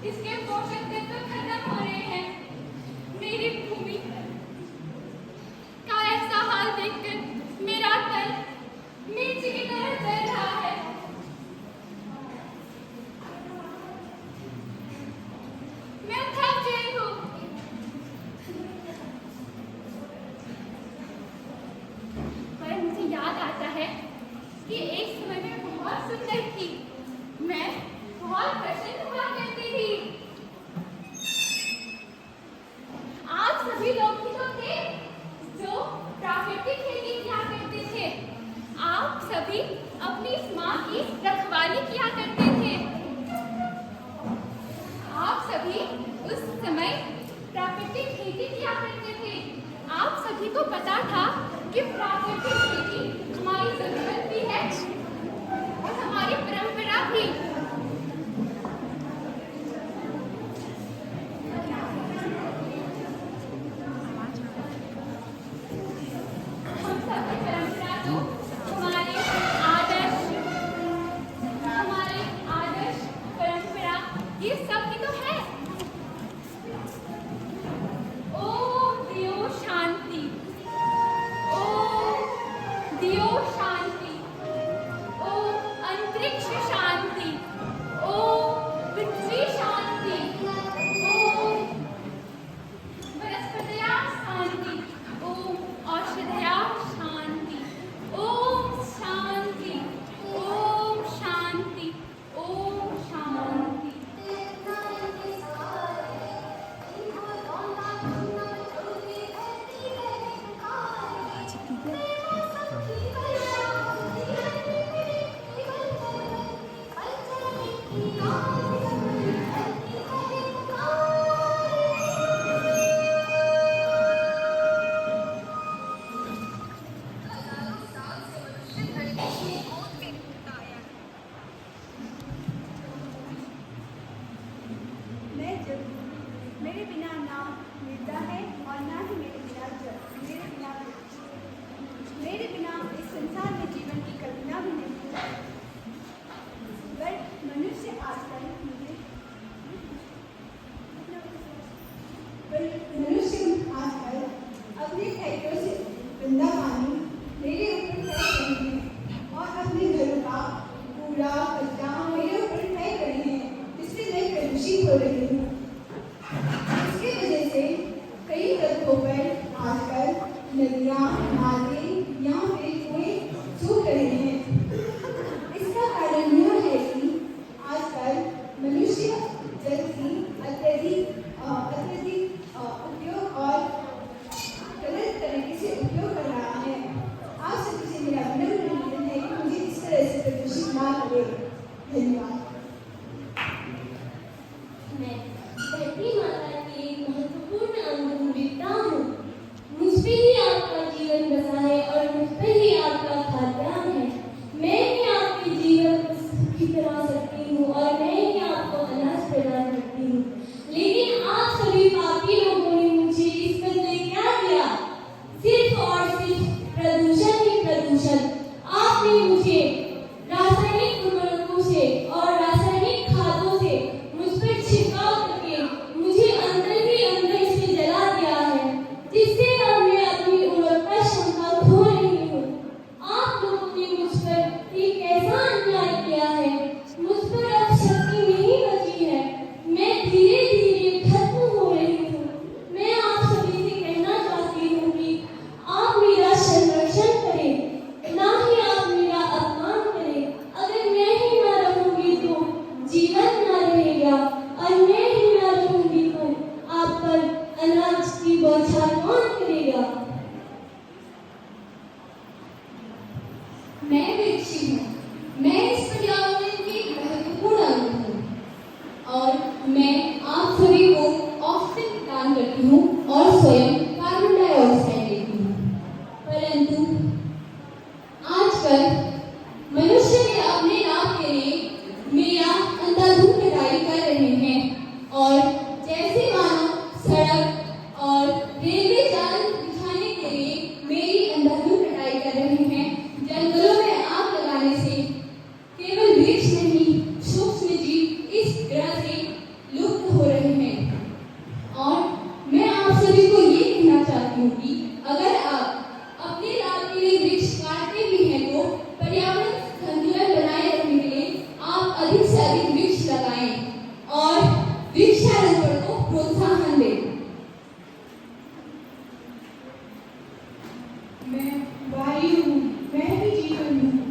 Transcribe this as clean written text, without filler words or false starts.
इसके पोषक तत्व खत्म हो रहे हैं। मेरी भूमि का ऐसा हाल देखकर मेरा तन मिर्च की तरह जल रहा है। मैं थक गई हूँ। पर मुझे याद आता है कि एक समय में बहुत सुंदर थी। मैं बहुत प्रसन्न हुआ करती थी। आज सभी लोग ही तो थे जो प्राकृतिक खेती किया करते थे। आप सभी अपनी इस माँ की रखवाली किया करते थे। आप सभी उस समय प्राकृतिक खेती किया करते थे। आप सभी को पता था कि प्राकृतिक खेती हमारी जरूरत भी है और हमारी परंपरा भी। मेरे बिना ना मृदा है और ना ही मेरे बिना जल, मेरे बिना इस संसार में जीवन की कल्पना भी नहीं है। बट मनुष्य आजकल अपने थैलियों से गंदा पानी मेरे ऊपर फेंक रहे हैं और अपने घरों का कूड़ा कचरा मेरे ऊपर फेंक रहे हैं, जिससे मैं प्रदूषित हो रही हूँ। इसकी वजह से कई जगहों पर आजकल नदियाँ, नाले या फिर कुएं सूख रहे हैं। इसका कारण यह है कि आजकल मनुष्य जल की अत्यधिक उपयोग और गलत तरीके से उपयोग कर रहा है। आप सभी से मेरा विनम्र निवेदन है कि मुझे इस तरह से प्रदूषित ना करें। धन्यवाद। मैं धरती माता की एक महत्वपूर्ण अंग मृदा हूँ। मुझ पे ही आपका जीवन बसा है और मुझ पे ही आपका खाद्यान्न है। मैं ही आपके जीवन को सुखी बना सकती हूँ और मैं ही आपको अनाज प्रदान करती हूँ। लेकिन आप सभी पापी लोगों ने मुझे इस बदले क्या दिया? सिर्फ और सिर्फ प्रदूषण ही प्रदूषण। आपने मुझे रासायनिक उर्वरकों से और रासायनिक खादों से मुझ पर छिड़काव करके मुझे अंदर ही अंदर से जला दिया है, जिससे मैं अपनी उर्वरता क्षमता खो रही हूँ। आप लोगों ने मुझ पर एक ऐसा अन्याय किया है, मुझ पर अब शक्ति नहीं बची है। मैं धीरे धीरे खत्म हो रही हूँ। मैं आप सभी से कहना चाहती हूँ कि आप मेरा संरक्षण करें, ना ही आप मेरा अपमान करें। अगर मैं ही ना रहूंगी तो जीवन ना रहेगा और मैं ही ना रहूंगी तो आप पर अनाज की बौछार कौन करेगा? मैं वृक्षी हूँ। मैं इस पर्यावरण की महत्वपूर्ण अंग हूँ और मैं आप सभी को ऑक्सीजन प्रदान करती हूँ और स्वयं कार्बन डाइऑक्साइड लेती हूँ। परंतु आजकल मनुष्य भी अपने लाभ के लिए मेरा अंधाधुंध कटाई कर रहे हैं और जैसे मानो सड़क और रेलवे जाल बिछाने के लिए मेरी अंधाधुंध कटाई कर रहे हैं। जंगलों में आग लगाने से केवल वृक्ष नहीं, सूक्ष्म जीव इस ग्रह से लुप्त वायु हूँ, मैं भी जीवन हूँ।